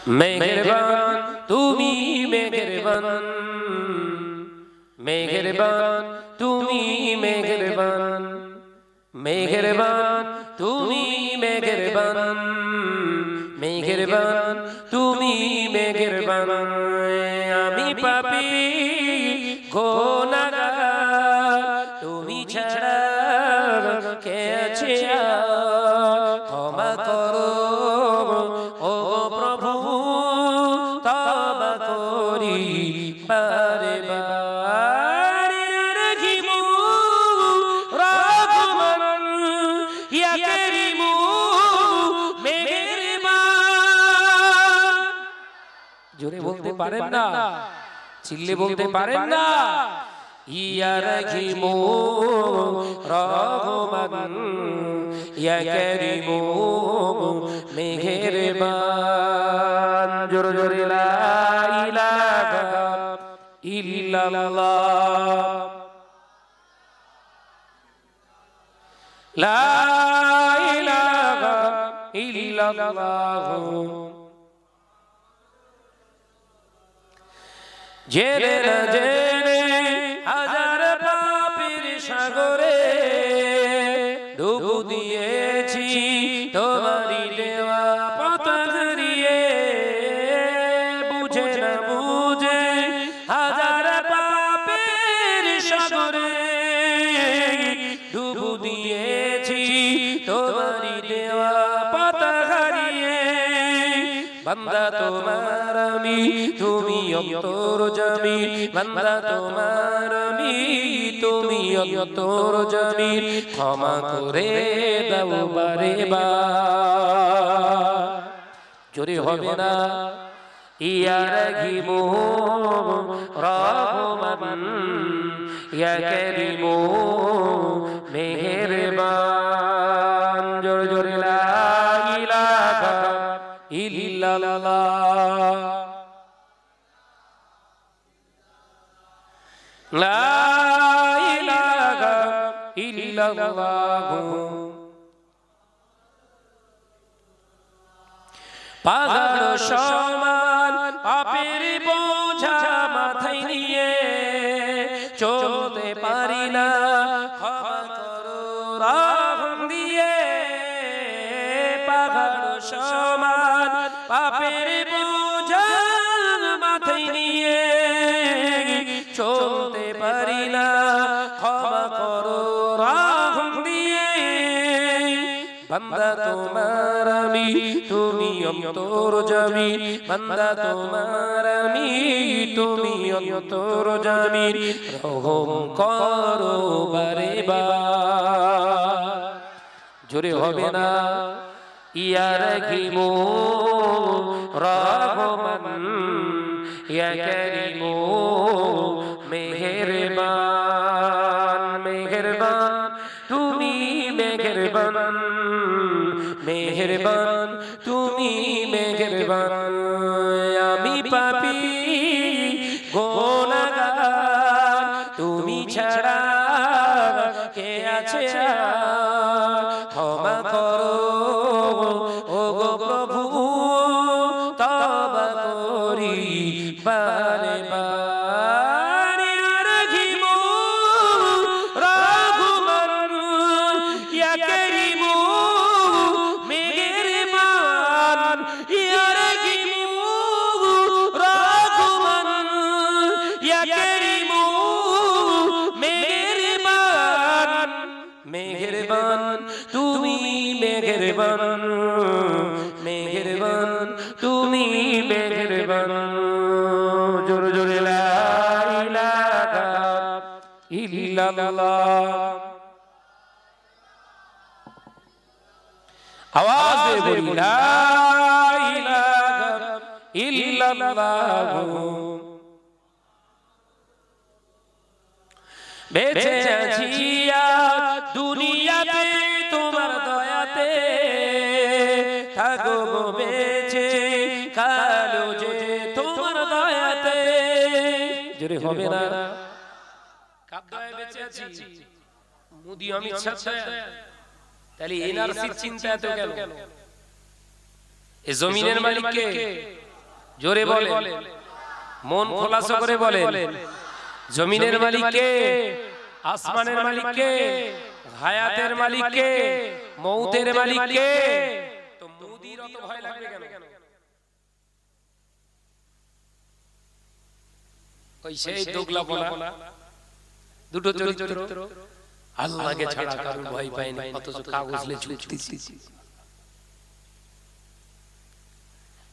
মেহেরবান তুমি মেহেরবান, মেহেরবান তুমি মেহেরবান, মেহেরবান তুমি মেহেরবান, মেহেরবান তুমি মেহেরবান। আমি পাপী গুনাহগার, তুমি ছাড়া কে আছে ক্ষমা করো ও প্রভু, তওবা করি বারে বারে। রহিমু রহমান ইয়া করিমু মেহেরবান। জোরে বলতে পারেন না, চিল্লে বলতে পারেন না? ইয়া রহিমু রহমান ইয়া করিমু মেহেরবান। জোরে জোরে লা ইলাহা ইল্লাল্লাহ, লা ইলাহা ইল্লাল্লাহ। জেনে না জেনে হাজার পাপের সাগরে ডুব দিয়েছি, তোমারই দেওয়া পথ হারিয়ে। বুঝে না বুঝে হাজার পাপের সাগরে ডুব দিয়েছি, তোমারই দেওয়া পথ হারিয়ে। বান্দা তোমার আমি, তুমি অন্তর্যামী, বান্দা তোমার আমি, তুমি অন্তর্যামী। ক্ষমা করে দাও বারে বার। জোরে হবে না? ইয়া রহিমু রহমান ইয়া করিমু মেহেরবান। জোরে জোরে লা ইলাহা ইল্লাল্লাহ, লা ইলাহা ইল্লাল্লাহ। পাহাড় সমান পাপের বোঝা মাথায় নিয়ে চলতে পারি না, ক্ষমা করো রহম দিয়ে। পাহাড় সমান পাপের বোঝা মাথায় নিয়ে চলতে পারি না, ক্ষমা করো রহম দিয়ে। বান্দা তোমার আমি, তুমি অন্তর্যামী, বান্দা তোমার আমি, তুমি অন্তর্যামী। রহম করো বারে বার। জোরে হবে না? ইয়া রহিমু রহমান ইয়া করিমু মেহেরবান, মেহেরবান তুমি মেহেরবান, মেহেরবান তুমি মেহেরবান। আমি পাপী গুনাহগার, তুমি ছাড়া কে আছে ক্ষমা করো ও গো প্রভু, তওবা করি বারে বারে। রহিমু রহমান ইয়া করিমু মেহেরবান, ইয়া রহিমু রহমান ইয়া করিমু মেহেরবান। মেহেরবান তুমি মেহেরবান, মেহেরবান তুমি মেহেরবান। জোরে জোরে লা ইলাহা ইল্লাল্লাহ। আওয়াজ দিয়ে বলি লা ইলাহা ইল্লাল্লাহ। বেঁচে আছি দুনিয়াতে তোমার দয়াতে, থাকো বেঁচে কালো যে তোমার দয়াতে। জোরে হবে না? কার দয়ায় বেঁচে আছি? মোদি অমিত শাহ। তাহলে এনআরসির চিন্তা এত কেন? এ জমিনের মালিক কে? জোরে বলেন, মন খোলাসা করে বলেন। জমিনের মালিক কে? আসমানের মালিক কে? হায়াতের মালিক কে? মউতের মালিক কে? তো মুদির অত ভয় লাগবে কেন? ওই সেই দোগলাপনা, দুটো চরিত্র, আল্লাহকে ছাড়া কারোর ভয় পায় না, অথচ কাগজলে ছুটতেছি,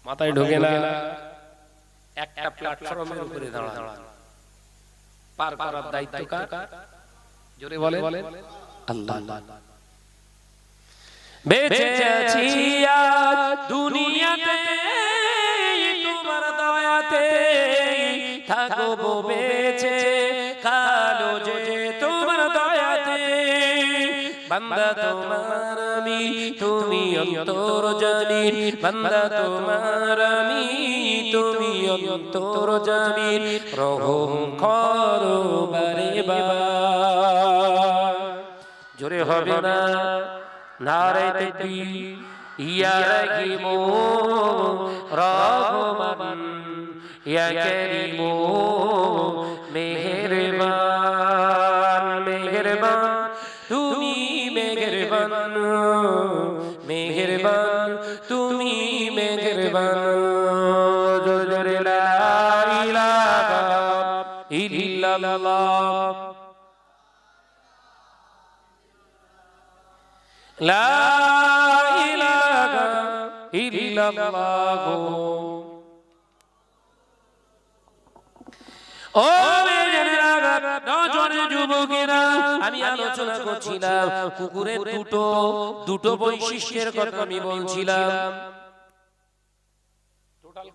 মাথায় ঢোকে না। একটা প্ল্যাটফর্মের উপরে দাঁড়ানো, পার করার দায়িত্ব কার? জোরে বলেন আল্লাহ। বেঁচে আছি আজ দুনিয়াতে তোমার দয়াতে, থাকবো বেঁচে কালো যে তোমার দয়াতে। বান্দা তোমার আমি, তুমি অন্তর জানি, বান্দা তোমার আমি, তুমি অন্তর জানি, রহম করো বারে বাবা। জোরে হবে না নারে তাকবীর। ইয়া রাহিম রহমান, ইয়া করিম মেহেরবান, মেহেরবান তুমি মেহেরবান, মেহেরবান তুমি মেহেরবান। জোরে লা ইলাহা ইল্লাল্লাহ, লা ইলাহা ইল্লাল্লাহ। ও যুবকেরা, আমি আলোচনা করছিলাম কুকুরের দুটো বৈশিষ্ট্যের কথা আমি বলছিলাম। টোটাল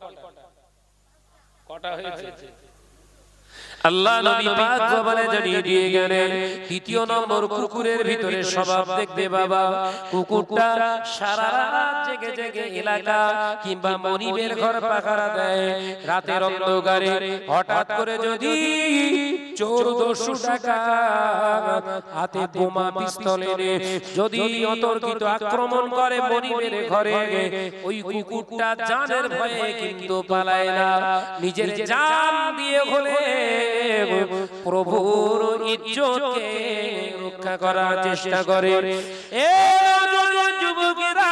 কটা হয়েছে? আল্লাহ নবী পাক জবানে জানিয়ে দিয়ে গেলেন, দ্বিতীয় নম্বর কুকুরের ভিতরে স্বভাব দেখবে বাবা, কুকুরটা সারা রাত জেগে জেগে এলাকা কিংবা মনিবের ঘর পাহারা দেয়। রাতের অন্ধকারে হঠাৎ করে যদি চোর দস্যু ডাকাত হাতে বোমা পিস্তল এনে যদি অতর্কিত আক্রমণ করে মনিবের ঘরে, ওই কুকুরটা জানের ভয়ে কিন্তু পালায় না, নিজের জান দিয়ে হলে প্রভুর ইজ্জতকে রক্ষা করার চেষ্টা করে। এ যুবকেরা,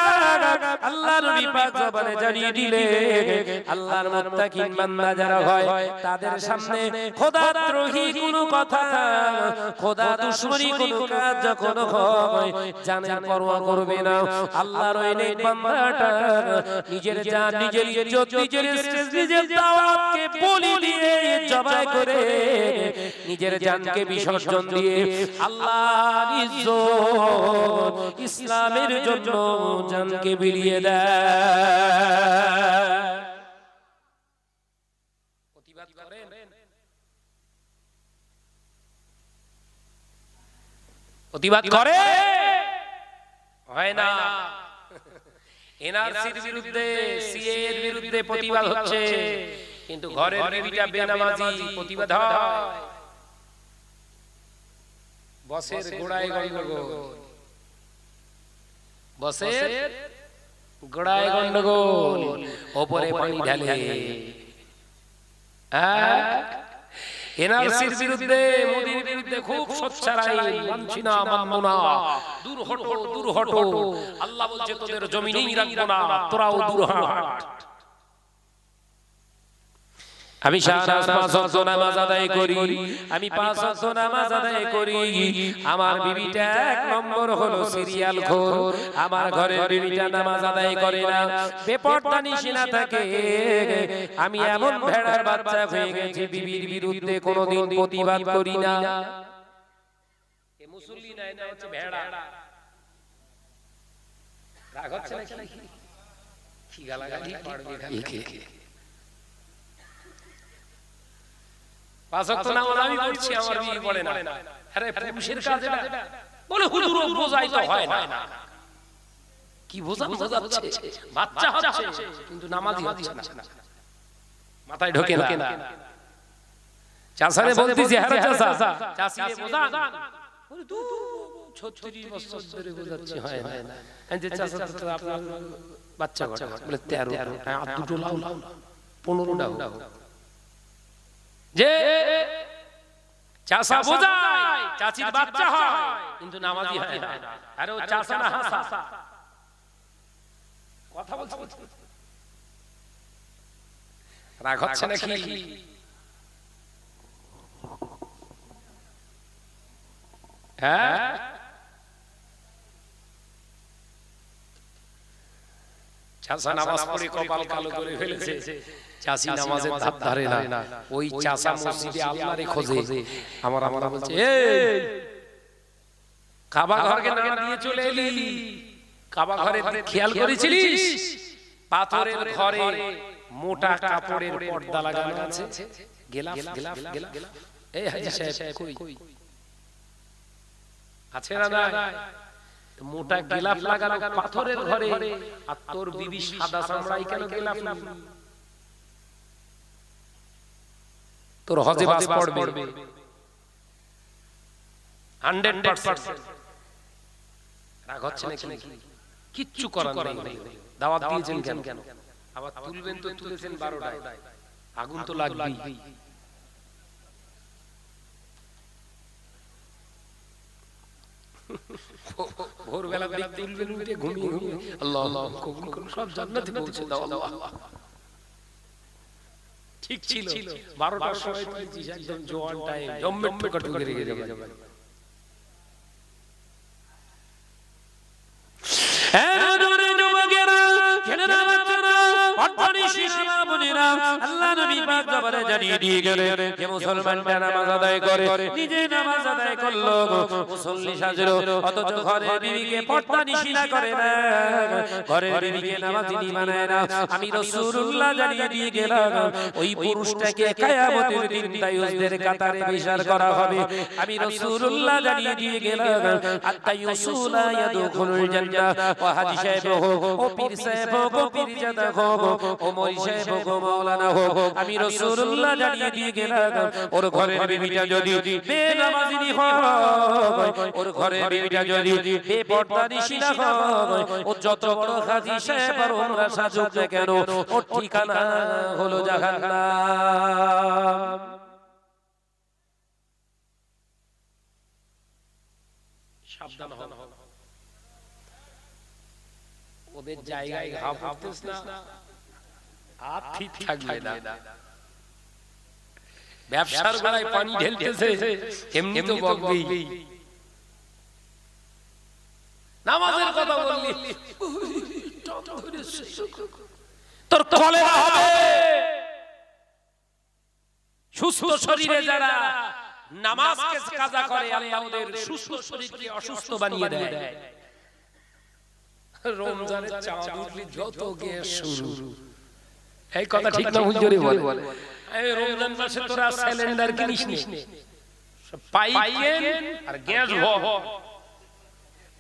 আল্লাহর নবী পাক জবানে জানিয়ে দিলেন, আল্লাহর মুত্তাকিন বান্দা যারা হয় তাদের সামনে খোদাদ্রোহী কোনো কথা, খোদা দুশমনী কোনো কাজ যখন হয় জানের পরোয়া করবে না। আল্লাহর ওই নেক বান্দাটা নিজের জান, নিজের ইজ্জত, নিজের স্টেজ, নিজের দাওয়াতকে বলি দিয়ে জবাই করে নিজের জানকে বিসর্জন দিয়ে আল্লাহর ইজ্জত ইসলামের জন্য জানকে বিলিয়ে দেয়। প্রতিবাদ করেন? প্রতিবাদ করে হয় না। এনআরসির বিরুদ্ধে, সিএ এর বিরুদ্ধে প্রতিবাদ হচ্ছে, কিন্তু ঘরের বিবিটা বেনামাজি প্রতিবাদ হয়। বসের গোড়ায় গন্ডগোল, বসের গোড়ায় গন্ডগোল, ওপরে পানি ঢালে। এনআরসির বিরুদ্ধে, মোদির বিরুদ্ধে খুব সোচ্চার আইন, মানছি না, মানবো না, দূর হটো, দূর হটো। আল্লাহ বলছে তোদের জমিনেই রাখবো না, তোরাও দূর হট। আমি সারা পাঁচ ওয়াক্ত নামাজ আদায় করি, আমি 5 ওয়াক্ত নামাজ আদায় করি। আমার বিবিটা এক নম্বর হলো সিরিয়াল খোর। আমার ঘরের বিবিটা নামাজ আদায় করে না, বেপরদা নিশিনা থাকে। আমি এমন ভেড়ার বাচ্চা হয়ে গেছি, বিবির বিরুদ্ধে কোনোদিন প্রতিবাদ করি না। এ মুসল্লি না, এটা হচ্ছে ভেড়া। রাগ হচ্ছে নাকি? কি গালাগালি পারবে খালি। 5 ওয়াক্ত নামাজ আমি পড়ছি, আমার বিবি পড়ে না। আরে পুরুষের কাজ এটা। বলে হুজুর বোঝাই তো হয় না। কি বোঝানো যাচ্ছে? বাচ্চা হচ্ছে কিন্তু নামাজই হচ্ছে না, মাথায় ঢোকে না। চাচারে বলতেছি, আরে চাচা, চাচিরে বোঝান। বলে তুই 36 বছর ধরে বোঝাচ্ছি, হয় না। এই যে চাচা তো আপনার বাচ্চা ঘটে, বলে 13 দুটো লাউ। 15টা হোক, যে চাচা বোঝায় চাচির বাচ্চা হয় কিন্তু নামাজি হয় না, আরে ও চাচা না হাসা। কথা বলছে রাগ হচ্ছে নাকি? হ্যাঁ, চাচা নামাজ পড়ে কপাল কালো করে ফেলেছে, চাচি নামাজের ধার ধারে না, ওই চাচা মসজিদে আল্লাহরে খোঁজে। আমার আল্লাহ বলছে, এই কাবা ঘরকে না দিয়ে চলে এলি, কাবা ঘরে খেয়াল করেছিলিস পাথরের ঘরে মোটা কাপড়ের পর্দা লাগানো আছে, গেলাফ গেলাফ গেলাফ, এই হাজী সাহেব কই আছে না? নাই। মোটা গেলাফ লাগানো পাথরের ঘরে, আর তোর বিবি সাদা চামড়াই কেন গেলাফ? তোর হজে বাস পড়বে 100%। রাগ হচ্ছে নাকি? কিচ্ছু করার নেই। দাওয়াত দিয়েছেন কেন? আবার তুলবেন তো তুলেছেন 12টায়, আগুন তো লাগবেই। ভোরবেলা দিক তুলবেন, উঠে ঘুমিয়ে ঘুমিয়ে আল্লাহ আল্লাহ কবুল করুন, সব জান্নাতে পৌঁছে দাও আল্লাহ। ঠিক ছিল 12টার সময় তুলেছিস, একদম জোয়ান টাইম, জম্মে ঠোকা ঠুকে রেখে যাবে। আল্লাহ নবী পাক জবানে জানিয়ে দিয়ে গেলেন যে মুসলমানরা নামাজ আদায় করে, নিজে নামাজ আদায় করলো, মুসল্লি সাজলো, অথচ ঘরের বিবিকে পর্দা নিশিনা করে না, ঘরের বিবিকে নামাজি বানায় না। আমি রাসূলুল্লাহ জানিয়ে দিয়ে গেলাম ওই পুরুষটাকে কিয়ামতের দিন দায়ুসদের কাতারে বিচার করা হবে। আমি রাসূলুল্লাহ জানিয়ে দিয়ে গেলাম আত-তাইয়ুসুলা ইয়াদখুলুল জান্নাহ। ও হাজী সাহেব হোক, ও পীর সাহেব হোক, ও পীরজাদা হোক, ও মৌলভী সাহেব হোক, ও মাওলানা হোক, আমি রাসূলুল্লাহ জানিয়ে দিয়ে গেলাম ওর ঘরের বিবিটা যদি বেনামাজি হয়, ওর ঘরের বিবিটা যদি বেপর্দা নিশিনা হয়, ও যত বড় হাজী সাহেব আর ওমরা সাজুক না কেন, ওর ঠিকানা হলো জাহান্নাম। সাবধান হও, ওদের জায়গায় ঘা পড়তেছ না, আর ঠিক থাকবে না। ব্যবসার বেলায় পানি ঢেলতেছে, এমনি তো বকবেই। নামাজের কথা বললি তোর কলেরা হবে। সুস্থ শরীরে যারা নামাজকে কাজা করে, আল্লাহ ওদের সুস্থ শরীরকে অসুস্থ বানিয়ে দেয়। রমজানের চাঁদ উঠলে যত গ্যাস শুরু, এই কথা ঠিক না? হুজুরি বলে এই রমজান মাসে তোরা সিলিন্ডার কিনিস নি, পাইপ কেন আর গ্যাস ভর,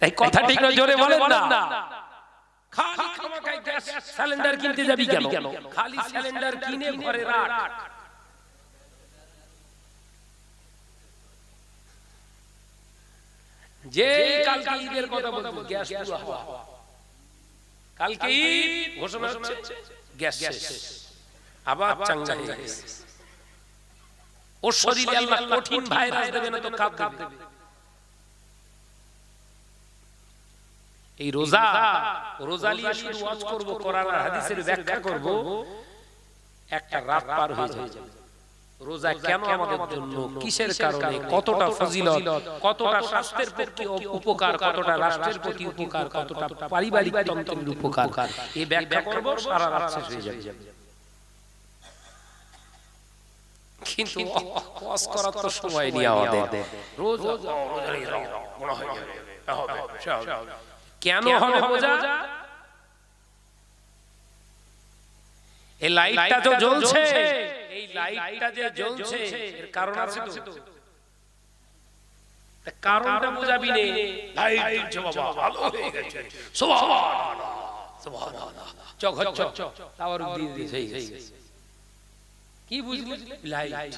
এই কথা ঠিক না? জোরে বলেন না। খালি খামাখাই গ্যাস সিলিন্ডার কিনতে যাবি কেন? খালি সিলিন্ডার কিনে ঘরে রাখ। যে কালকে ঈদের কথা বলতো, গ্যাস পুরো হাওয়া, কালকে ঈদ ঘোষণা হচ্ছে, গ্যাস শেষ, আবার চাঙ্গা হয়ে গেছে। ওর শরীরে আল্লাহ কঠিন ভাইরাস দেবে না তো কাঁপ দেবে। এই রোজা, রোজা নিয়ে শুধু ওয়াজ করব, কোরআন আর হাদিসের ব্যাখ্যা করব, একটা রাত পার হয়ে যাবে। রোজা কেন আমাদের জন্য, কিসের কারণে, কতটা ফজিলত, কতটা স্বাস্থ্যের পক্ষে উপকার, কতটা রাষ্ট্রের প্রতি উপকার, কতটা পারিবারিক তন্ত্রের উপকার, এই ব্যাখ্যা করব, সারা রাত শেষ হয়ে যাবে। কিন্তু ওয়াজ করার তো সময় নেই আমাদের। রোজ কেন হবে রোজা? এই লাইটটা তো জ্বলছে, এই লাইটটা যে জ্বলছে এর কারণ আছে তো, কারণটা বুঝাবি নে। লাইট জ্বলছে বাবা, ভালো হয়ে গেছে, সুবহানাল্লাহ সুবহানাল্লাহ, চক চক টাওয়ার দিয়ে দিয়েছে, হয়ে গেছে। কি বুঝলি? লাইট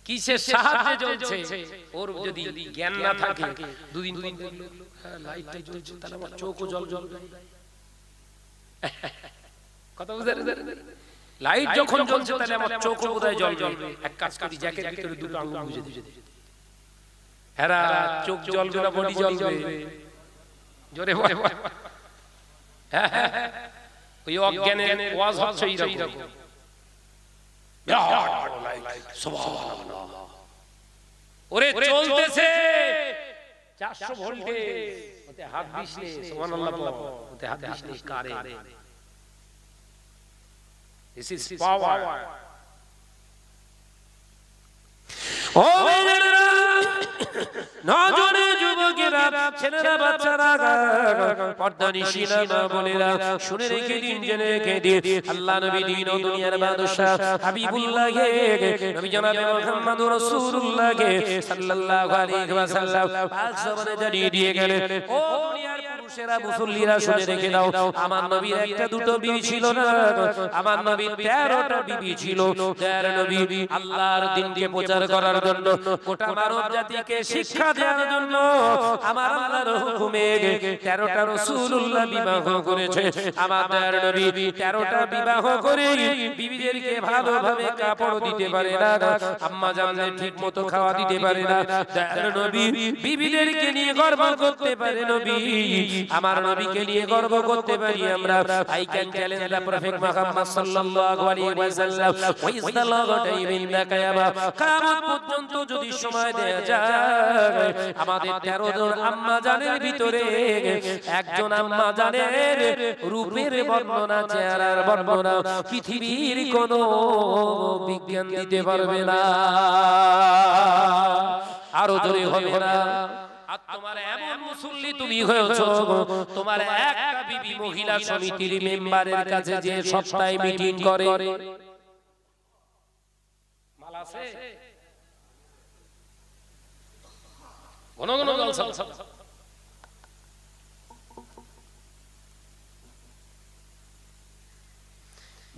কিসের সাহায্যে জ্বলছে? ওর যদি জ্ঞান না থাকে, দুদিন দেখলো হ্যাঁ লাইটটা জ্বলছে, তাহলে আমার চোখও জ্বল জ্বল। কথা বুঝতে পেরেছেন? লাইট যখন জ্বলছে তাহলে আমার চোখও বোধহয় জ্বলবে। এক কাজ করি, জ্যাকেট ভিতরে দুটো আঙুল গুঁজে দিই। এরা চোখ জ্বলবে না বডি জ্বলবে? জোরে বল। হ্যাঁ হ্যাঁ, ওই অজ্ঞানের ওয়াজ হচ্ছে এইরকম। সুবহানাল্লাহ, ওরে চলতেছে 400 ভোল্টে, ওতে হাত দিসলে সুবহানাল্লাহ বল, ওতে হাত দিসলে কারেন্ট। This is power. ও মেয়েরা, নজরে যুবকেরা, ছেলেরা, বাচ্চারা, পর্দানিশীলা মা বোনেরা, শুনে রেখে দিন, জেনে রেখে দিন, আল্লাহ নবী দিন ও দুনিয়ার বাদশা হাবিবুল্লাহ নবী জনাবে মুহাম্মদুর রাসূলুল্লাহ সাল্লাল্লাহু আলাইহি ওয়াসাল্লাম পাক জবানে জানিয়ে দিয়ে গেলেন, ও দুনিয়ার পুরুষেরা, মুসল্লিরা, শুনে রেখে দাও, আমার নবীর একটা দুটো বিবি ছিল না, আমার নবীর 13টা বিবি ছিল। 13 নবী আল্লাহর দ্বীনকে প্রচার করার জন্য, গোটা মানব জাতিকে শিক্ষা দেওয়ার জন্য আমার আল্লাহর হুকুমে 13টা রাসূলুল্লাহ বিবাহ করেছে। আমার দয়ার নবী 13টা বিবাহ করে বিবিদেরকে ভালোভাবে কাপড় দিতে পারে না, আম্মা জানলে ঠিকমতো খাওয়া দিতে পারে না। দয়ার নবী বিবিদেরকে নিয়ে গর্ব করতে পারে নবী, আমার নবীকে নিয়ে গর্ব করতে পারি আমরা। I can challenge the prophet Muhammad সাল্লাল্লাহু আলাইহি ওয়াসাল্লাম, ওই সাল্লাল্লাহু টাইম দা কিয়ামত, কিয়ামত পর্যন্ত যদি সময় দেয়া যায়, আমাদের 13 জন আম্মা জানের ভিতরে একজন আম্মা জানের রূপের বর্ণনা, চেহারার বর্ণনা পৃথিবীর কোনো বিজ্ঞান দিতে পারবে না। আরো জোরে হবে না? আর তোমার এমন মুসল্লি তুমি হয়েছো, তোমার একটা বিবি মহিলা সমিতির মেম্বারের কাছে যে সপ্তাহে মিটিং করে, মাল আছে ঘন ঘন জলসা।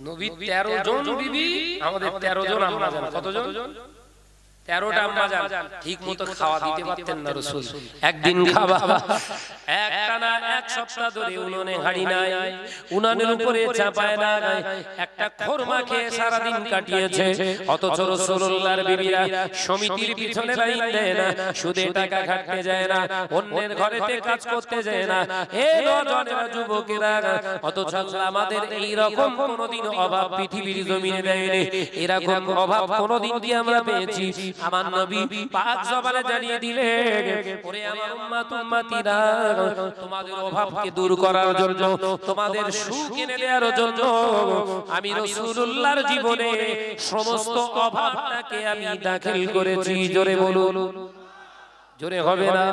নবী 13 জন বিবি, আমাদের 13 জন আম্মা জান। কতজন? 13টা আম্মা জান। ঠিক মতো খাওয়া দিতে পারতেন না রাসূল। একদিন খাওয়া, একটানা এক সপ্তাহ ধরে উনুনে হাঁড়ি নাই, উনানের উপরে চাপায় না, একটা খোরমা খেয়ে সারা দিন কাটিয়েছে। অথচ রাসূলুল্লাহর বিবিরা সমিতির পিছনে লাইন দেয় না, সুদে টাকা খাটতে যায় না, অন্যের ঘরেতে কাজ করতে যায় না। এ নজনেরা, যুবকেরা, অথচ আমাদের এই রকম কোনদিন অভাব পৃথিবীর জমিনে দেয়নি। এরকম অভাব কোনদিন কি আমরা পেয়েছি? আমার নবী পাক জবানে জানিয়ে দিলেন, ওরে আমার উম্মত উম্মতিরা, তোমাদের অভাবকে দূর করার জন্য, তোমাদের সুখ এনে দেওয়ার জন্য আমি রাসূলুল্লাহর জীবনে সমস্ত অভাবটাকে আমি দাখিল করেছি। জোরে বলুন, জোরে হবে না?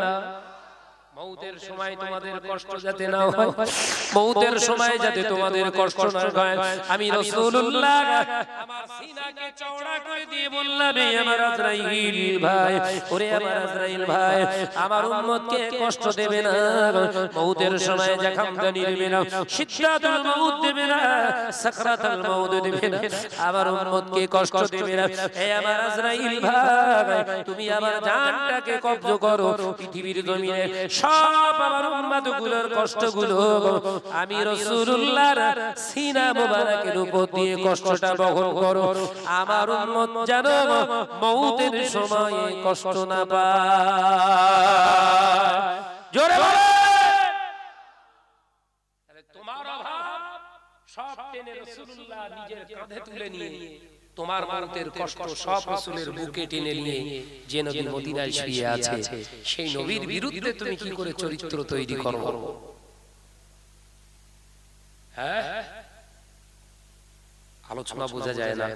মউতের সময় তোমাদের কষ্ট যাতে না হয়, মউতের সময় যাতে তোমাদের কষ্ট না হয়, আমি রাসূলুল্লাহ আমার সিনাকে চওড়া করে দিয়ে বললাম, এই আমার আজরাইল ভাই, ওরে আমার আজরাইল ভাই, আমার উম্মতকে কষ্ট দেবে না, মউতের সময় জখমদানি দেবে না, সিদরাতুল মউত দেবে না, সাকরাতুল মউত দেবে না, আমার উম্মতকে কষ্ট দেবে না। এই আমার আজরাইল ভাই, তুমি আমার জানটাকে কবজ করো, পৃথিবীর জমিনে সব আমার উম্মতগুলোর কষ্টগুলো আমি রাসূলুল্লাহর সিনা মোবারকের উপর দিয়ে কষ্টটা বহন করো, আমার উম্মত যেন মউতের সময় কষ্ট না পায়। জোরে বলো। তাহলে তোমার অভাব সব টেনে রাসূলুল্লাহ নিজের কাঁধে তুলে নিয়ে, তোমার মউতের কষ্ট সব রাসূলের বুকে টেনে নিয়ে যে নবী মদিনায় শুয়ে আছে, সেই নবীর বিরুদ্ধে তুমি কি করে চরিত্র তৈরি করো? হ্যাঁ, আলোচনা বোঝা যায় না।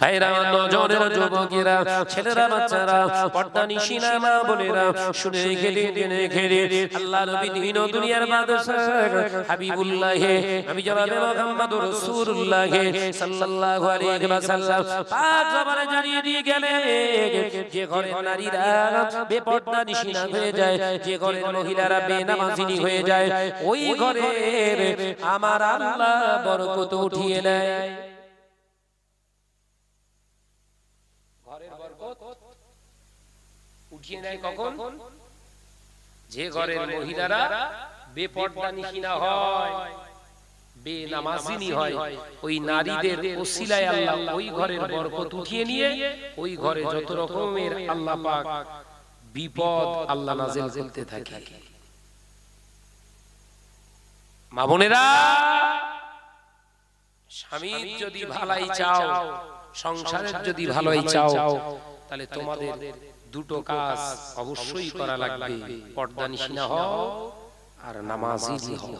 ভাইরা, নজরের যুবকেরা, ছেলেরা, বাচ্চারা, পর্দানিশীলা মা বোনেরা, শুনে রেখে দিন, জেনে রেখে দিন, আল্লাহ নবী দিন ও দুনিয়ার বাদশা হাবিবুল্লাহ নবী জনাবে মুহাম্মদুর রাসূলুল্লাহ সাল্লাল্লাহু আলাইহি ওয়াসাল্লাম পাক জবানে জানিয়ে দিয়ে গেলেন, যে ঘরে নারীরা বেপর্দানিশীলা হয়ে যায়, যে ঘরে মহিলারা বেনামাজিনী হয়ে যায়, ওই ঘরে আমার আল্লাহ বরকত উঠিয়ে নেয়। উঠিয়ে নেয় কখন? যে ঘরের মহিলারা বেপরদানিশী না হয়, বেনামাজিনী হয়, ওই নারীদের ওসিলায় আল্লাহ ওই ঘরের বরকত উঠিয়ে নিয়ে ওই ঘরে যত রকমের আল্লাহ পাক বিপদ আল্লাহ নাযিল করতে থাকে। মা বোনেরা, স্বামীর যদি ভালাই চাও, সংসারের যদি ভালোই চাও, তাহলে তোমাদের দুটো কাজ অবশ্যই করা লাগবে, পর্দানিশী না হও আর নামাজি হও।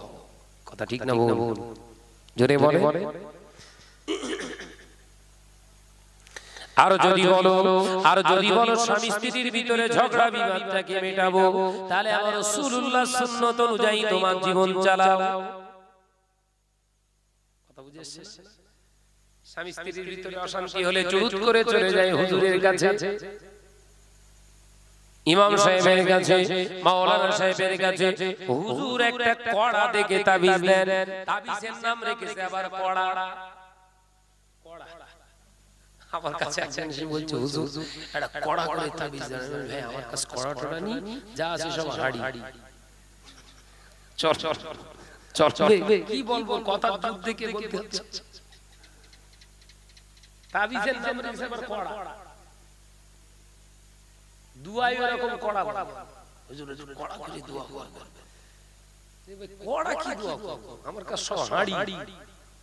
কথা ঠিক না বল? জোরে বলে। আর যদি বলো স্বামী স্ত্রীর ভিতরে ঝগড়া বিবাদটাকে মেটাবো, তাহলে আমার রাসূলুল্লাহ সুন্নাত অনুযায়ী তোমার জীবন চালাও। কথা বুঝেছেন? স্বামী স্ত্রীর ভিতরে অশান্তি হলে চুপ করে চলে যায় হুজুরের কাছে, ইমাম সাহেবের কাছে, মাওলানা সাহেবের কাছে। হুজুর একটা কড়া দেখে তাবিজ দেন, তাবিজের নাম রেখেছে আবার কড়া। আমার কাছে একজন এসে বলছে, হুজুর একটা কড়া করে তাবিজ দেন। ভাই আমার কাছে কড়া টড়া নেই, যা আছে সব হাড়ি। চল চল চল চল, কি বলবো, কথা দুধ দেখে বলতে হচ্ছে। তাবিজের নাম রেখেছে আবার কড়া, দুয়াই এরকম কড়া। হুজুর হুজুর কড়া করে দোয়া করবে। কড়া কি দোয়া করব, আমার কাছে সব হাড়ি,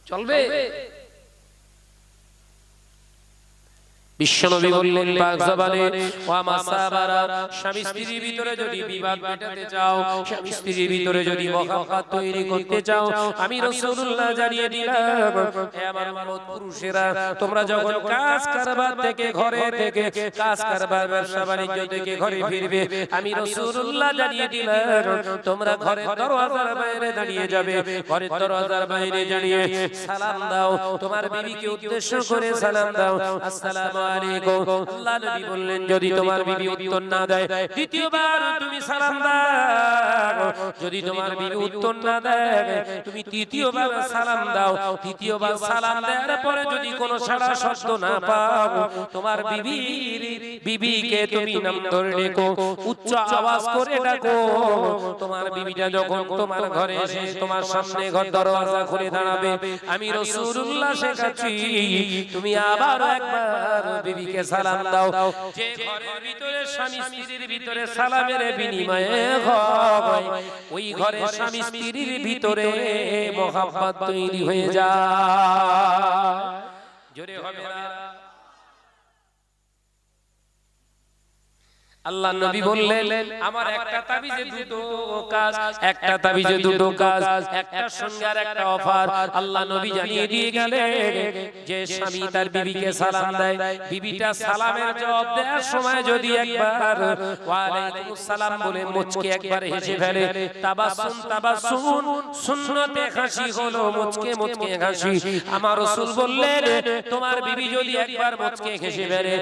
চলবে? বিশ্বনবী বললেন পাক জবানে, ওয়া মাসাবারা, স্বামী স্ত্রীর ভিতরে যদি বিবাদ মেটাতে চাও, স্বামী স্ত্রীর ভিতরে যদি মহাব্বত তৈরি করতে চাও, আমি রাসূলুল্লাহ জানিয়ে দিলাম, হে আমার উম্মত পুরুষেরা, তোমরা যখন কাজ কারবার থেকে, ঘরে থেকে কাজ কারবার, ব্যবসা বাণিজ্য থেকে ঘরে ফিরবে, আমি রাসূলুল্লাহ জানিয়ে দিলাম, তোমরা ঘরের দরওয়াজার বাইরে দাঁড়িয়ে যাবে, ঘরের দরওয়াজার বাইরে দাঁড়িয়ে সালাম দাও, তোমার বিবিকে উদ্দেশ্য করে সালাম দাও, আসসালামু আলাইকুম। আল্লাহ নবী বললেন, যদি তোমার বিবি উত্তর না দেয়, দ্বিতীয়বার তুমি সালাম দাও। যদি তোমার বিবি উত্তর না দেয়, তুমি তৃতীয়বার সালাম দাও। তৃতীয়বার সালাম দেওয়ার পরে যদি কোনো সাড়া শব্দ না পাও, তোমার বিবিকে তুমি নাম ধরে ডেকো, উচ্চ আওয়াজ করে ডাকো। তোমার বিবিটা যখন তোমার ঘরে এসে তোমার সামনে ঘর দরওয়াজা খুলে দাঁড়াবে, আমি রাসূলুল্লাহ শেখাচ্ছি, তুমি আবার একবার বিবিকে সালাম দাও। যে ঘরের ভিতরে স্বামী স্ত্রীর ভিতরে সালামের বিনিময়ে হয়, ওই ঘরে স্বামী স্ত্রীর ভিতরে মহব্বত তৈরি হয়ে যায়। জোরে হবে না? আল্লাহ নবী বললেন, আমার একটা তাবিজে দুটো কাজ, একটা তাবিজে দুটো কাজ, একটার সঙ্গে আর একটা অফার। আল্লাহ নবী জানিয়ে দিয়ে গেলেন যে স্বামী তার বিবিকে সালাম দেয়, বিবিটা সালামের জবাব দেওয়ার সময় যদি একবার ওয়া আলাইকুমুস সালাম বলে মুচকে একবার হেসে ফেলে, তাবাসসুম তাবাসসুম, সুন্নতে হাসি হলো মুচকে মুচকে হাসি। আমার রাসূল বললেন, তোমার বিবি যদি একবার মুচকে হেসে ফেলে,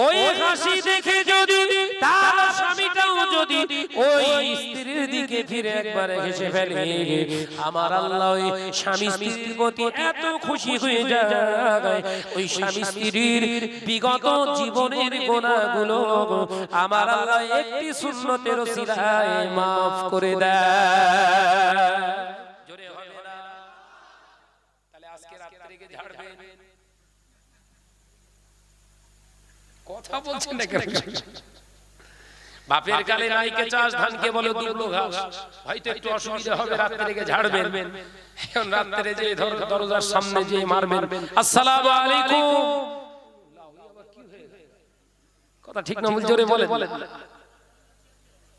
ওই হাসি দেখে যদি তার স্বামীটাও যদি ওই স্ত্রীর দিকে ফিরে একবার হেসে ফেলে, আমার আল্লাহ ওই স্বামী স্ত্রীর প্রতি এত খুশি হয়ে যায়, ওই স্বামী স্ত্রীর বিগত জীবনের গুনাহগুলো আমার আল্লাহ একটি সুন্নতের ওসিলায় maaf করে দেয়। জোরে হবে না? তাহলে আজকে রাত থেকে ঝাড়বেন। কথা বলছেন না কেন? বাপের গালে নাইকে চাষ, ধানকে বলে দুবলো ঘাস। হয়তো একটু অসুবিধা হবে, রাতে রেখে ঝাড়বেন। এখন রাতে যে দরজার সামনে যে মারবেন, আসসালামু আলাইকুম, কথা ঠিক না? জোরে বলেন,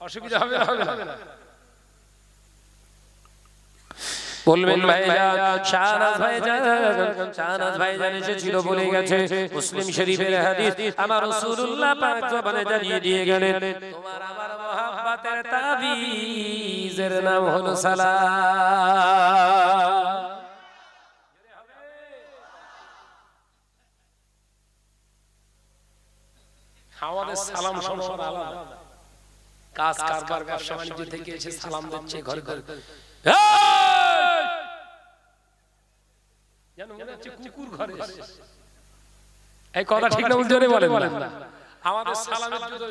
অসুবিধা হবে না? বলবেন ভাইজান, শাহনাজ ভাইজান এসেছিল বলে গেছে, মুসলিম শরীফের হাদিস, আমার রাসূলুল্লাহ পাক জবানে জানিয়ে দিয়ে গেলেন, তোমার আমার মহব্বতের তাবিজের নাম হলো সালাম। আমাদের সালাম সম্পর্ক আলাদা। কাজ কারবার ব্যবসা বাণিজ্য থেকে এসে সালাম দিচ্ছে ঘরে ঘরে, কুকুর ঘরে। এই কথা ঠিক না? জোরে বলেন না। আমাদের সালামের জন্য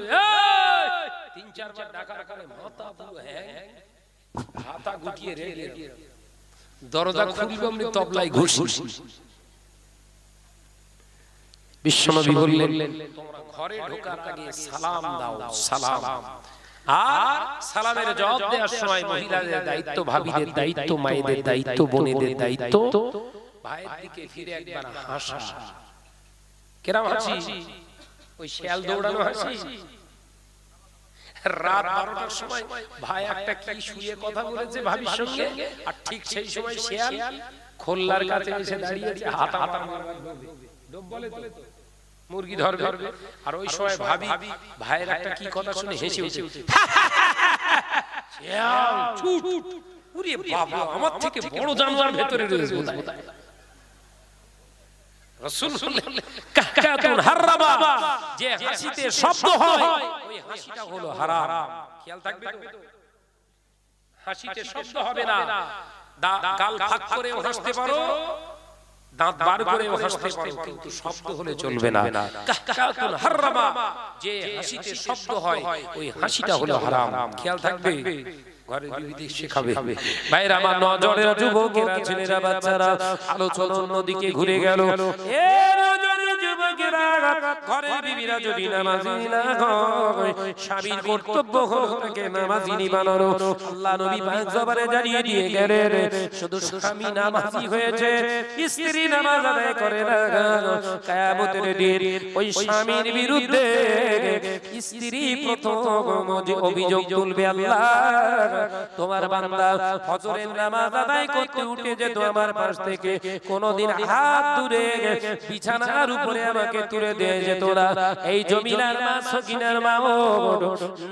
৩-৪ বার ডাকার কারণে মাথা পুরো হ্যাং, হাত মাথা গুটিয়ে রেডি, দরজা খুলবে অমনি তবলায় ঘুষি। বিশ্বনবী বললেন তোমরা ঘরে ঢোকার আগে সালাম দাও, সালাম। আর সালামের জবাব দেওয়ার সময় মহিলাদের দায়িত্ব, ভাবিদের দায়িত্ব, মায়েদের দায়িত্ব, বোনেদের দায়িত্ব, ভাইয়ের দিকে ফিরে একবার হাসা। কেরাম হাসি? ওই শেয়াল দৌড়ানো হাসি। রাত 12টার সময় ভাই একটা কি শুয়ে কথা বলেছে ভাবির সঙ্গে, আর ঠিক সেই সময় শেয়াল খোল্লার কাছে এসে দাঁড়িয়েছে, হাতা হাতা মারবে, ডোব বলে তো, মুরগি ধরবে। আর ওই সময় ভাবি ভাইয়ের একটা কি কথা শুনে হেসে উঠে, শেয়াল ছুট, ওরে বাবা আমার থেকে বড় জানোয়ার ভেতরে রয়েছে বোধহয়। রাসূল কাকাতুন হারামা, যে হাসিতে শব্দ হয় ওই হাসিটা হলো হারাম। খেয়াল থাকবে তো, হাসিতে শব্দ হবে না। গাল ফাঁক করেও হাসতে পারো, দাঁত বার করেও হাসতে পারো, কিন্তু শব্দ হলে চলবে না। কাকাতুন হারামা, যে হাসিতে শব্দ হয় ওই হাসিটা হলো হারাম। খেয়াল থাকবে, ঘরে বিবিদের শেখাবে। ভাইরা আমার, নজরের যুবকেরা, ছেলেরা, বাচ্চারা আলোচনা অন্যদিকে ঘুরে গেল। এ নজরের যুবকেরা, ঘরের বিবিরা যদি নামাজি না হয়, স্বামীর কর্তব্য হলো তাকে নামাজি বানানো। আল্লাহ নবী পাক জবানে জানিয়ে দিয়ে গেলেন, শুধু স্বামী নামাজি হয়েছে, স্ত্রী নামাজ আদায় করে না, কিয়ামতের দিন ওই স্বামীর বিরুদ্ধে স্ত্রী প্রথম অভিযোগ তুলবে, আল্লাহ তোমার বান্দা ফজরের নামাজ আদায় করতে উঠে যেত আমার পাশ থেকে, কোনদিন হাত দূরে বিছানার উপরে আমাকে তুলে দিয়ে যেত না। এই জমিনার মা, সকিনার মা ও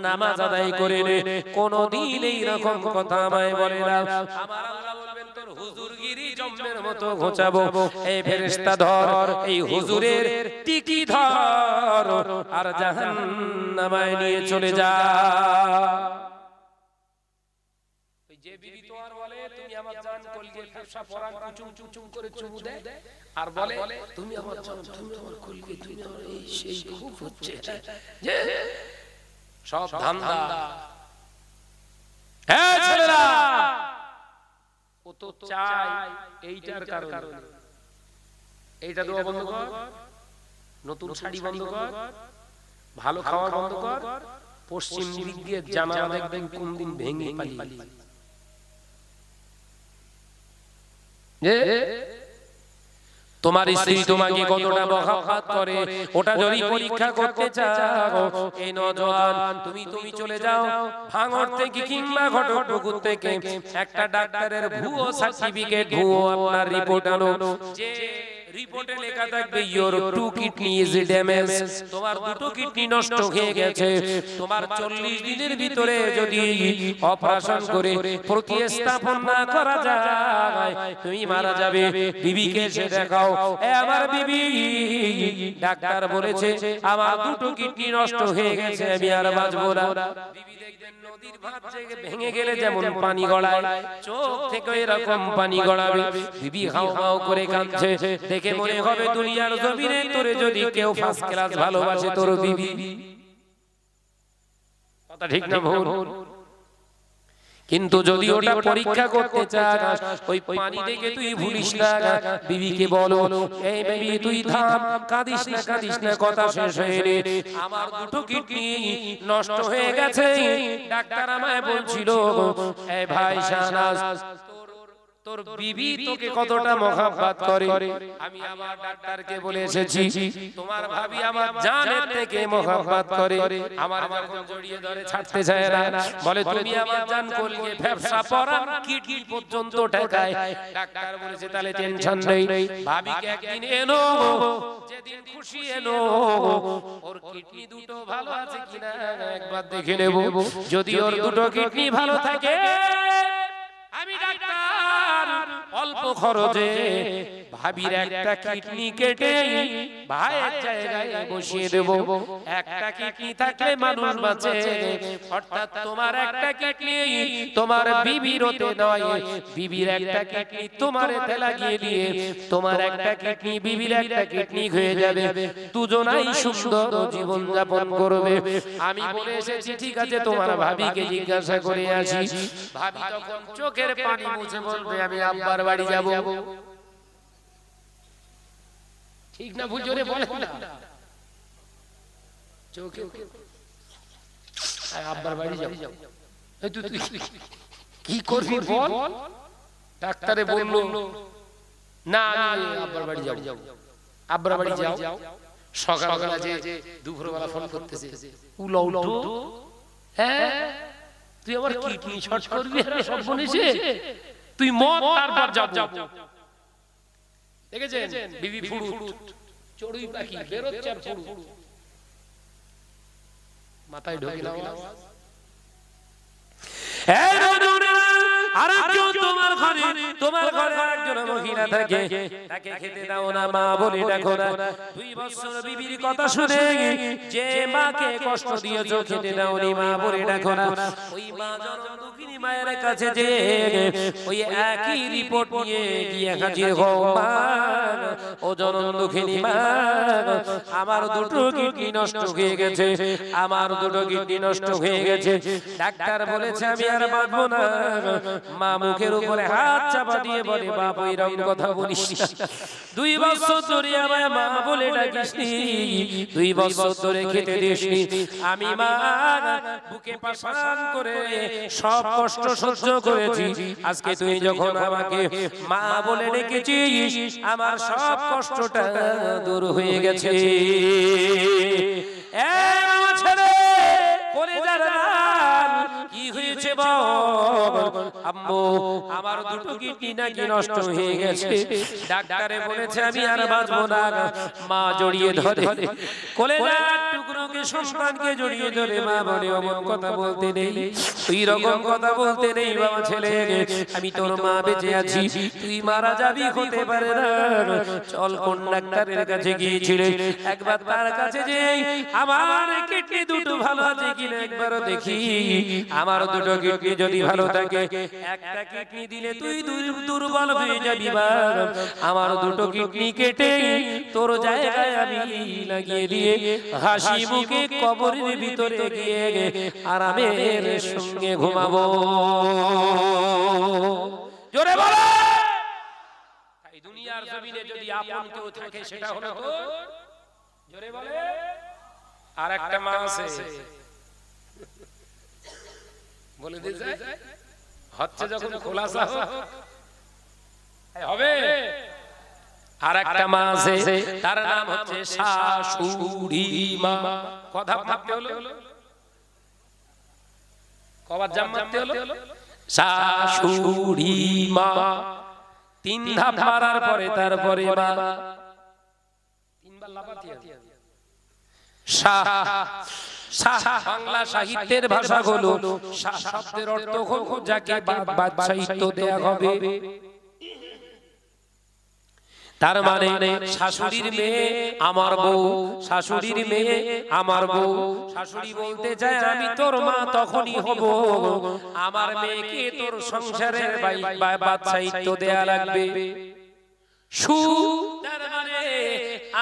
নামাজ আদায় করে নে, কোনদিন এই রকম কথা আমায় বলে না। আমার আল্লাহ বলবেন, তোর হুজুরগিরি জম্মের মতো ঘোচাবো। এই ফেরেশতা ধর, এই হুজুরের টিকি ধর, আর জাহান্নামায় নিয়ে চলে যা। যে বিবি তো আর বলে তুমি আমার জান, কলকে ফেফসা পরান চুম চুম চুম করে চুমু দেয়, আর বলে তুমি আমার জান, তুমি আমার কলকে, তুমি আমার এই সেই খুব হচ্ছে, যে সব ধান্দা। হ্যাঁ ছেলেরা, ও তো চাই এইটার কারণে, এইটা দেওয়া বন্ধ কর, নতুন শাড়ি বন্ধ কর, ভালো খাওয়া বন্ধ কর, পশ্চিম দিক দিয়ে জানালা দেখবেন কোন দিন ভেঙে পালিয়ে। তোমার স্ত্রী তোমাকে কতটা মহব্বত করে ওটা যদি পরীক্ষা করতে চাও, এই নওজোয়ান তুমি চলে যাও ভাঙড় থেকে কিংবা ঘটকপুকুর থেকে একটা ডাক্তারের ভুয়ো সার্টিফিকেট, ভুয়ো আপনার রিপোর্ট আনো, যে রিপোর্টে লেখা থাকবে ইওর 2 কিডনি ইজ ড্যামেজ, তোমার দুটো কিডনি নষ্ট হয়ে গেছে, তোমার 40 দিনের ভিতরে যদি অপারেশন করে প্রতিস্থাপন না করা যায় তুমি মারা যাবে। বিবিকে সে দেখাও, এ আমার বিবি, ডাক্তার বলেছে আমার দুটো কিডনি নষ্ট হয়ে গেছে, আমি আর বাঁচবো না। বিবি দেখবেন নদীর ভাঁজ ভেঙে গেলে যেমন পানি গড়ায়, চোখ থেকে এরকম পানি গড়াবে। বিবি হাও হাও করে কাঁদছে, দেখে মনে হবে দুনিয়ার জমিনে তোরে যদি কেউ ফার্স্ট ক্লাস ভালোবাসে তোর বিবি। কথা ঠিক না ভুল? কিন্তু যদি ওটা পরীক্ষা করতে চাস, ওই পানি দেখে তুই ভুলিস না, বিবিকে বলো, এই বিবি তুই থাম, কাঁদিস না, কথা শেষ হয়ে রে, আমার দুটো কিডনি নষ্ট হয়ে গেছে, ডাক্তার আমায় বলছিল, এই ভাই শাহনাজ তোর বিবি তোকে কতটা মহব্বত করে, আমি আমার ডাক্তারকে বলে এসেছি তোমার ভাবি আমার জানের থেকে মহব্বত করে, আমার যখন জড়িয়ে ধরে ছাড়তে চায় না, বলে তুমি আমার জান, কলকে ফেফসা পরান কিডনি পর্যন্ত ঠেকায়। ডাক্তার বলেছে তাহলে টেনশন নেই, ভাবিকে একদিন এনো, যেদিন খুশি এনো, ওর কিডনি দুটো ভালো আছে কিনা একবার দেখে নেব, যদি ওর দুটো কিডনি ভালো থাকে আমি ডাক্তার অল্প খরচে ভাবির একটা কিডনি কেটে ভাইয়ের জায়গায় বসিয়ে দেব। একটা কিডনি থাকলে মানুষ বাঁচে, অর্থাৎ তোমার একটা কিডনি তোমার বিবির হতে নয়, বিবির একটা কিডনি তোমার এতে লাগিয়ে দিয়ে তোমার একটা কিডনি বিবির একটা কিডনি হয়ে যাবে, দুজনাই সুন্দর জীবন যাপন করবে। আমি বলে এসেছি ঠিক আছে, তোমার ভাবিকে জিজ্ঞাসা করে আসি। ভাবি তখন চোখের পানি মুছে বলবে আমি আব্বার বাড়ি যাব। ঠিক না ভুল জোরে বলে না, চোখে আব্বার বাড়ি যাব। তুই কি করবি বল? ডাক্তারে বলল না আমি আব্বার বাড়ি যাব। আব্বার বাড়ি যাও, সকালবেলা যে দুপুরবেলা ফোন করতেছে উলো উলো, হ্যাঁ তুই আমার কিডনি শর্ট করবি, সব শুনেছে তুই মত তারপর যাব। দেখেছেন বিবি ফুড়ুত চড়ুই পাখি বেরোচ্ছে আর ফুড়ুত মাথায় ঢোকে না। তোমার ঘরে একজন মহিলা থাকে, তাকে খেতে দাও না, মা বলে ডাকো না। 2 বছর বিবির কথা শুনে যে মাকে কষ্ট দিয়েছো খেতে দাও নি, মা বলে ডাকো না। ওই মা জনম দুঃখিনী মায়ের কাছে যে ওই একই রিপোর্ট নিয়ে গিয়ে হাজির হও, মা ও জনম দুঃখিনী মা আমার দুটো কিডনি নষ্ট হয়ে গেছে, আমার দুটো কিডনি নষ্ট হয়ে গেছে, ডাক্তার বলেছে আমি আর বাঁচবো না। মা মুখের উপরে হাত চাপা দিয়ে বলে বাপ ওইরকম কথা বলিস না, 2 বছর ধরে আমায় মা বলে ডাকিসনি, 2 বছর ধরে খেতে দিসনি, আমি মা বুকে পাশান করে সব কষ্ট সহ্য করেছি, আজকে তুই যখন আমাকে মা বলে ডেকেছিস আমার সব কষ্টটা দূর হয়ে গেছে। কি হয়েছে বল? আম্মু আমার দুটো কিডনি নাকি নষ্ট হয়ে গেছে, ডাক্তারে বলেছে আমি আর বাঁচবো না। মা জড়িয়ে ধরে কলেজার টুকরোকে সন্তানকে জড়িয়ে ধরে মা বলে অমন কথা বলতে নেই, তুই রকম কথা বলতে নেই বাবা ছেলে, আমি তোর মা বেঁচে আছি, তুই মারা যাবি হতে পারে না। চল কোন ডাক্তারের কাছে গিয়েছিলে, একবার তার কাছে যে আমার কিডনি দুটো ভালো আছে কিনা একবার দেখি, আমার দুটো কিডনি যদি ভালো থাকে একটা কিডনি দিলে তুই দুর্বল হয়ে যাবি, আমার দুটো কিডনি কেটে তোর জায়গায় আমি লাগিয়ে দিয়ে হাসি মুখে কবরের ভিতরে গিয়ে আরামের সঙ্গে ঘুমাবো। জোরে বলো। এই দুনিয়ার জমিনে যদি আপন কেউ থাকে সেটা হলো তো, জোরে বলে, আর একটা মা আছে বলে দিয়ে যায় হচ্ছে যখন খোলাসা হবে, আর একটা মা আছে তার নাম হচ্ছে শাশুড়ি মা। কথা ভাবতে হলো, কবার জাম মারতে হলো, শাশুড়ি মা। 3 ধাপ মারার পরে তারপরে মা, 3 বার লাফাতে হবে। বাংলা সাহিত্যের ভাষা হলো শব্দের অর্থ হলো যাকে বাদশাহিত্য দেয়া হবে, তার মানে শাশুড়ির মেয়ে আমার বউ, শাশুড়ির মেয়ে আমার বউ। শাশুড়ি বলতে চায় আমি তোর মা তখনই হব, আমার মেয়েকে তোর সংসারের বাদশাহিত্য দেয়া লাগবে। তার মানে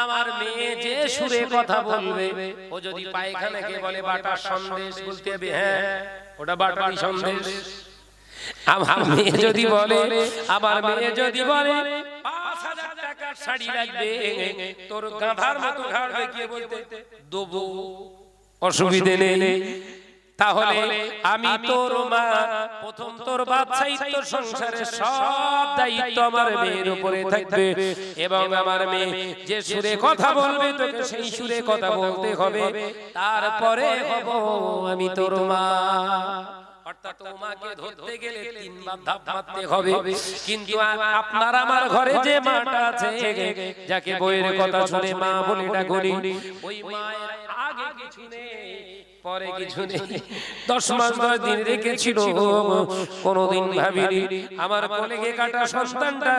আমার মেয়ে যে সুরে কথা বলবে, ও যদি পায়খানাকে বলে বাটার সন্দেশ বলতে হবে, হ্যাঁ ওটা বাটারি সন্দেশ। আমার মেয়ে যদি বলে, আমার মেয়ে যদি বলে 5000 টাকার শাড়ি লাগবে, তোর গাধার মতো ঘাড় দেখিয়ে বলতে দেবো, অসুবিধে নেই। তাহলে আমি তোর মা, প্রথম তোর বাদশাহিত্য সংসারের সব দায়িত্ব আমার মেয়ের উপরে থাকবে, এবং আমার মেয়ে যে সুরে কথা বলবে তোকে সেই সুরে কথা বলতে হবে, তারপরে হব আমি তোর মা। অর্থাৎ তোমাকে ধরতে গেলে 3 বার ধাপ মারতে হবে। কিন্তু আপনার আমার ঘরে যে মাটা আছে, যাকে বইয়ের কথা শুনে মা বলে ডাকুনি, ওই মায়ের আগে কিছু নেই, পরে কিছু নেই 10 মাস 10 দিন রেখেছিল কোনদিন ভাবিনি আমার কোলে কাটা সন্তানটা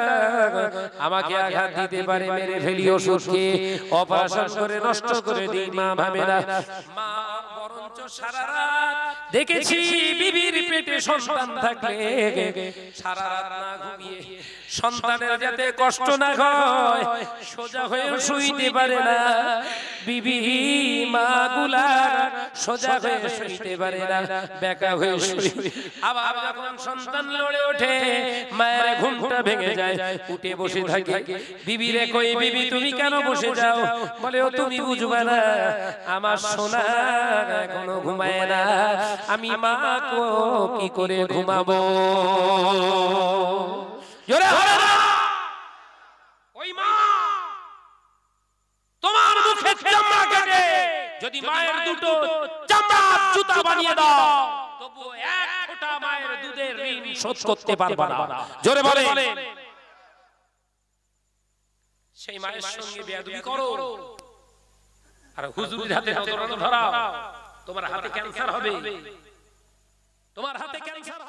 আমাকে আঘাত দিতে পারে মেরে ফেলি ওষুধকে অপারেশন করে নষ্ট করে দিই মা ভাবে না মা বরঞ্চ সারা রাত দেখেছি বিবির পেটে সন্তান থাকলে সারা রাত না ঘুমিয়ে সন্তানের যাতে কষ্ট না হয় সোজা হয়ে শুইতে পারে না বিবি মাগুলা সোজা হয়ে শুইতে পারে না বেকা হয়ে শুই আবার যখন সন্তান লড়ে ওঠে মায়ের ঘুমটা ভেঙে যায় উঠে বসে থাকে বিবিরে কই বিবি তুমি কেন বসে যাও বলে ও তুমি বুঝবে না আমার সোনা এখনো ঘুমায় না আমি মা কো কি করে ঘুমাবো জোরে হবে না ওই মা তোমার মুখে চামড়া কেটে যদি মায়ের দুটো চামড়ার জুতা বানিয়ে দাও তবু এক ফোঁটা মায়ের দুধের ঋণ শোধ করতে পারবে না জোরে বলে সেই মায়ের সঙ্গে বেয়াদবি করো আর হুজুরের হাতে নজর ধরাও তোমার হাতে ক্যান্সার হবে তোমার হাতে ক্যান্সার